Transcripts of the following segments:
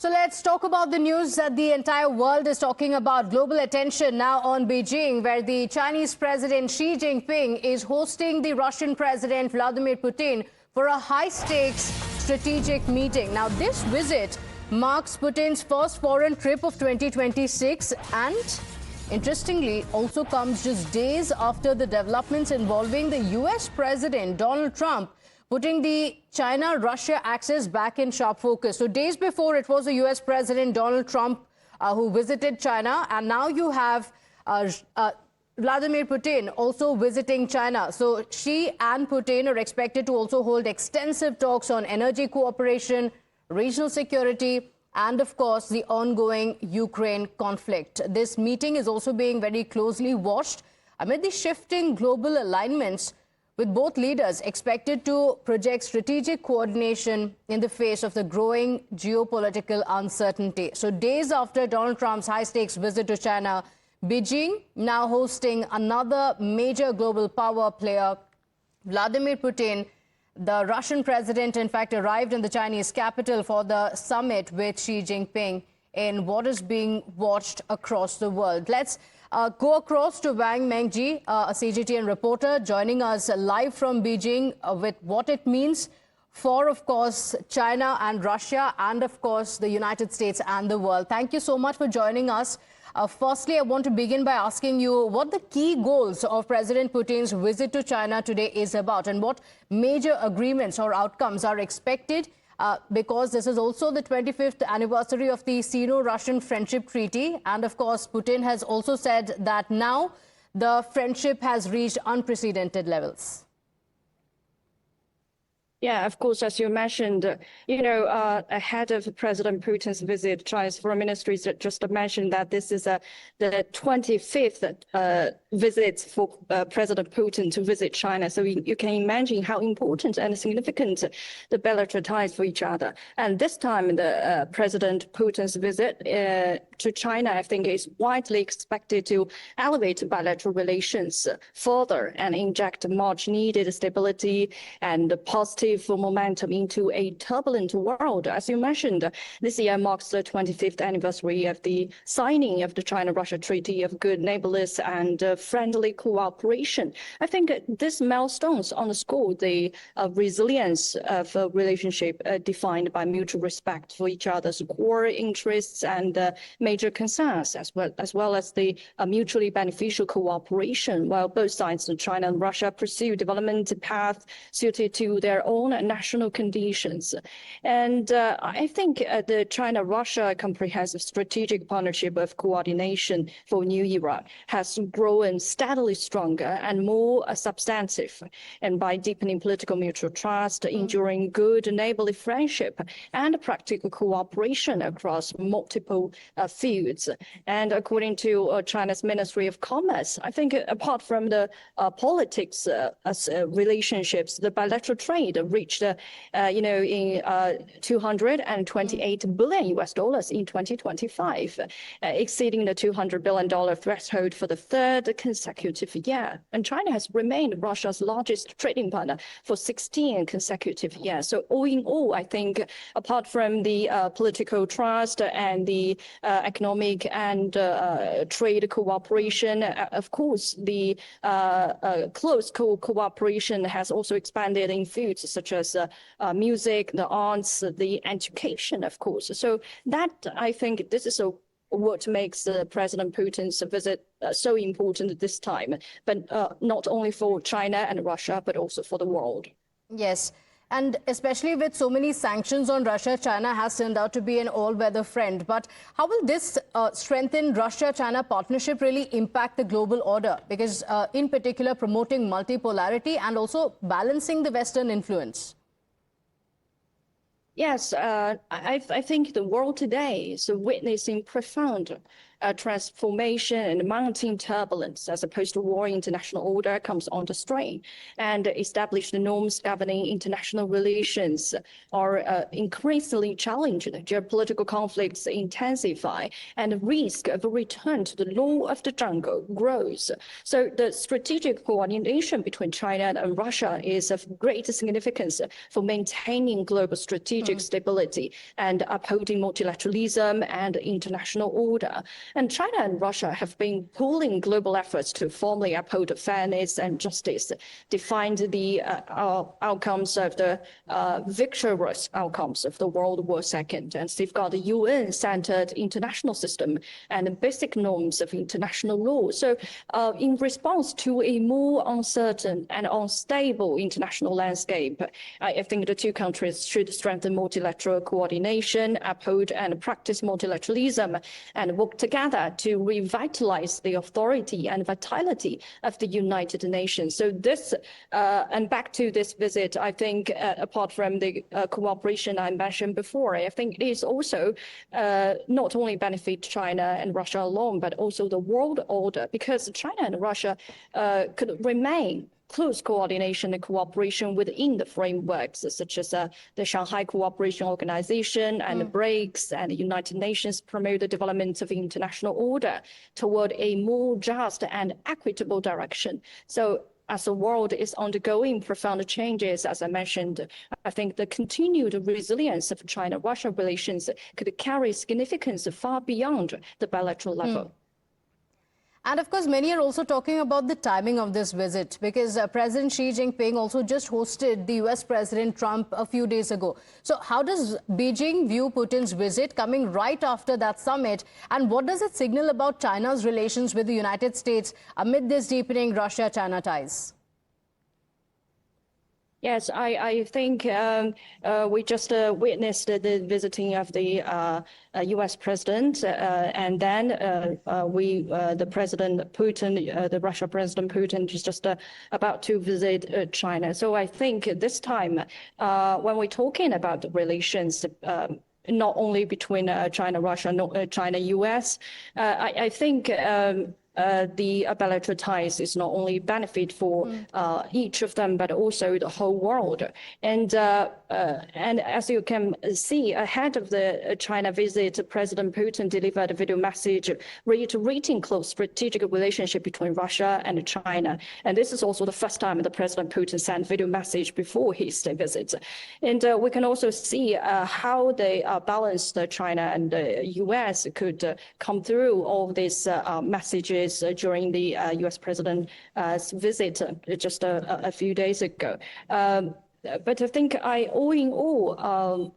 So let's talk about the news that the entire world is talking about. Global attention now on Beijing, where the Chinese President Xi Jinping is hosting the Russian President Vladimir Putin for a high-stakes strategic meeting. Now, this visit marks Putin's first foreign trip of 2026 and, interestingly, also comes just days after the developments involving the US President Donald Trump putting the China-Russia axis back in sharp focus. So days before, it was the US President Donald Trump who visited China, and now you have Vladimir Putin also visiting China. So Xi and Putin are expected to also hold extensive talks on energy cooperation, regional security, and, of course, the ongoing Ukraine conflict. This meeting is also being very closely watched amid the shifting global alignments, with both leaders expected to project strategic coordination in the face of the growing geopolitical uncertainty. So days after Donald Trump's high-stakes visit to China, Beijing now hosting another major global power player, Vladimir Putin. The Russian president, in fact, arrived in the Chinese capital for the summit with Xi Jinping in what is being watched across the world. Let's go across to Wang Mengjie, a CGTN reporter, joining us live from Beijing with what it means for, of course, China and Russia and, of course, the United States and the world. Thank you so much for joining us. Firstly, I want to begin by asking you what the key goals of President Putin's visit to China today is about and what major agreements or outcomes are expected, because this is also the 25th anniversary of the Sino-Russian Friendship Treaty. And, of course, Putin has also said that now the friendship has reached unprecedented levels. Yeah, of course, as you mentioned, ahead of President Putin's visit, China's foreign ministry just mentioned that this is the 25th visit for President Putin to visit China. So you can imagine how important and significant the bilateral ties for each other. And this time, the President Putin's visit to China, I think, is widely expected to elevate bilateral relations further and inject much needed stability and positive momentum into a turbulent world. As you mentioned, this year marks the 25th anniversary of the signing of the China-Russia Treaty of Good Neighborliness and Friendly Cooperation. I think these milestones underscore the resilience of a relationship defined by mutual respect for each other's core interests and major concerns, as well as the mutually beneficial cooperation, while both sides, China and Russia, pursue development paths suited to their own national conditions. And I think the China-Russia comprehensive strategic partnership of coordination for new era has grown steadily stronger and more substantive. And by deepening political mutual trust, enduring good neighborly friendship, and practical cooperation across multiple fields. And according to China's Ministry of Commerce, I think apart from the politics relationships, the bilateral trade reached in 228 billion US dollars in 2025, exceeding the $200 billion threshold for the third consecutive year. And China has remained Russia's largest trading partner for 16 consecutive years. So all in all, I think apart from the political trust and the economic and trade cooperation, of course, the close cooperation has also expanded in fields such as music, the arts, the education, of course. So that, I think, this is what makes President Putin's visit so important this time, but not only for China and Russia, but also for the world. Yes. And especially with so many sanctions on Russia, China has turned out to be an all-weather friend. But how will this strengthen Russia-China partnership really impact the global order? Because in particular, promoting multipolarity and also balancing the Western influence. Yes, I think the world today is witnessing profound transformation and mounting turbulence as opposed to war international order comes under strain, and established norms governing international relations are increasingly challenged. Geopolitical conflicts intensify, and the risk of a return to the law of the jungle grows. So the strategic coordination between China and Russia is of great significance for maintaining global strategic stability and upholding multilateralism and international order. And China and Russia have been pooling global efforts to formally uphold fairness and justice, defined the outcomes of the victorious outcomes of the World War II, and safeguard the UN-centered international system and basic norms of international law. So in response to a more uncertain and unstable international landscape, I think the two countries should strengthen multilateral coordination, uphold and practice multilateralism, and work together to revitalize the authority and vitality of the United Nations. So this, and back to this visit, I think apart from the cooperation I mentioned before, I think it is also not only benefit China and Russia alone, but also the world order, because China and Russia could remain close coordination and cooperation within the frameworks such as the Shanghai Cooperation Organization and the BRICS and the United Nations promote the development of international order toward a more just and equitable direction. So as the world is undergoing profound changes, as I mentioned, I think the continued resilience of China-Russia relations could carry significance far beyond the bilateral level. And of course, many are also talking about the timing of this visit, because President Xi Jinping also just hosted the US President Trump a few days ago. So how does Beijing view Putin's visit coming right after that summit? And what does it signal about China's relations with the United States amid this deepening Russia-China ties? Yes, I think we just witnessed the visiting of the U.S. president, and then the President Putin, the Russia President Putin, is just about to visit China. So I think this time, when we're talking about the relations, not only between China, Russia, China, U.S., I think the bilateral ties is not only benefit for each of them, but also the whole world. And as you can see, ahead of the China visit, President Putin delivered a video message reiterating close strategic relationship between Russia and China. And this is also the first time that President Putin sent video message before his visit. And we can also see how they balanced China and the US could come through all these messages during the U.S. President's visit just a few days ago. But I think all in all, I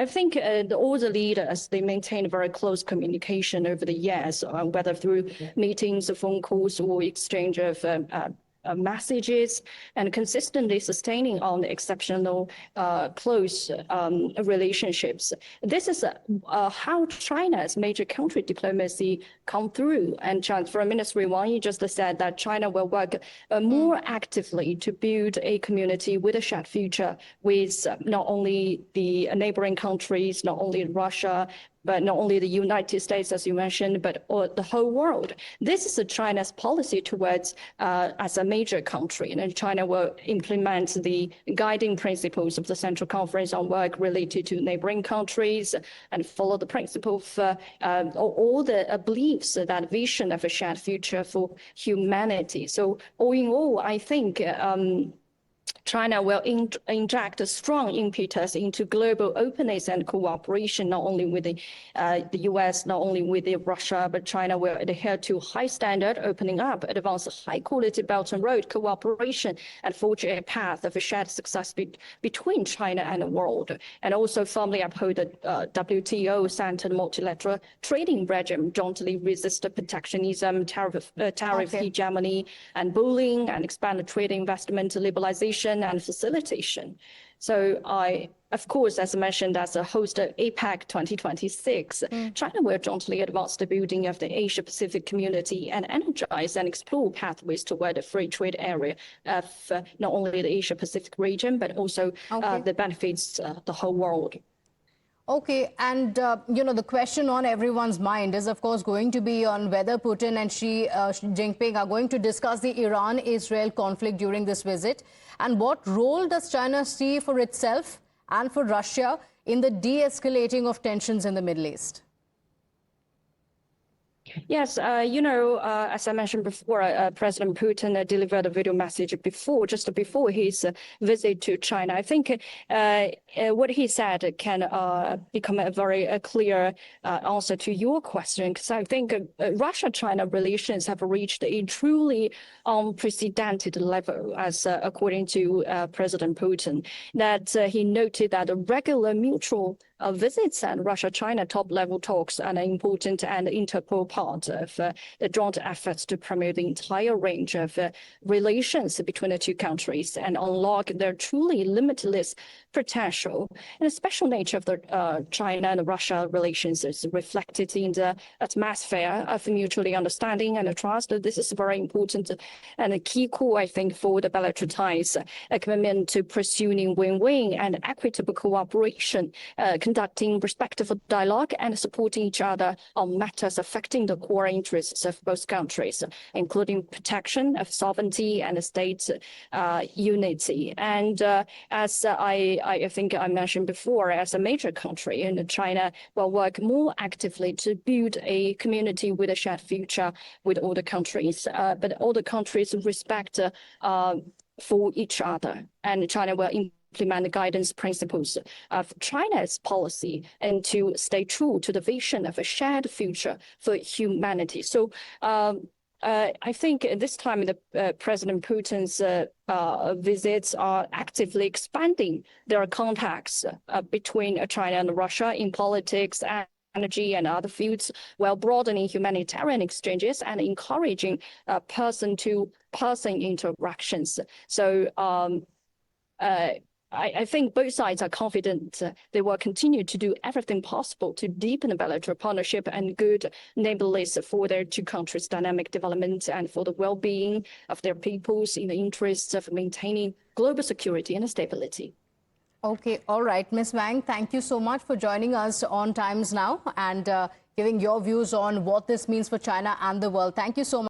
think all the leaders, they maintain very close communication over the years, whether through meetings, phone calls, or exchange of messages, and consistently sustaining on exceptional close relationships. This is how China's major country diplomacy come through. And Foreign Minister Wang just said that China will work more actively to build a community with a shared future with not only the neighboring countries, not only Russia, but not only the United States, as you mentioned, but the whole world. This is China's policy towards as a major country. And China will implement the guiding principles of the Central Conference on Work related to neighboring countries and follow the principle of all the beliefs, that vision of a shared future for humanity. So all in all, I think China will inject a strong impetus into global openness and cooperation, not only with the US, not only with Russia, but China will adhere to high standard, opening up, advance high quality Belt and Road cooperation, and forge a path of a shared success between China and the world, and also firmly uphold the WTO-centered multilateral trading regime, jointly resist protectionism, tariff hegemony, and bullying, and expand trade investment liberalization and facilitation. So of course, as I mentioned, as a host of APEC 2026, China will jointly advance the building of the Asia-Pacific community and energize and explore pathways toward a free trade area of not only the Asia-Pacific region, but also the benefits the whole world. Okay, and the question on everyone's mind is, of course, going to be on whether Putin and Xi Jinping are going to discuss the Iran-Israel conflict during this visit, and what role does China see for itself and for Russia in the de-escalating of tensions in the Middle East? Yes, as I mentioned before, President Putin delivered a video message just before his visit to China. I think what he said can become a very clear answer to your question, because I think Russia-China relations have reached a truly unprecedented level, as according to President Putin, that he noted that regular mutual visits and Russia-China top-level talks are an important and integral part of the joint efforts to promote the entire range of relations between the two countries and unlock their truly limitless potential. And the special nature of the China and Russia relations is reflected in the atmosphere of mutually understanding and trust. This is very important and a key core, I think, for the bilateral ties, a commitment to pursuing win-win and equitable cooperation, conducting respectful dialogue and supporting each other on matters affecting the core interests of both countries, including protection of sovereignty and state unity. And as I think I mentioned before, as a major country, and China will work more actively to build a community with a shared future with all the countries, but all the countries respect for each other, and China will implement the guidance principles of China's policy and to stay true to the vision of a shared future for humanity. So I think this time President Putin's visits are actively expanding their contacts between China and Russia in politics and energy and other fields, while broadening humanitarian exchanges and encouraging person-to-person interactions. So I think both sides are confident they will continue to do everything possible to deepen the bilateral partnership and good neighborliness for their two countries' dynamic development and for the well-being of their peoples in the interests of maintaining global security and stability. Okay, all right. Ms. Wang, thank you so much for joining us on Times Now and giving your views on what this means for China and the world. Thank you so much.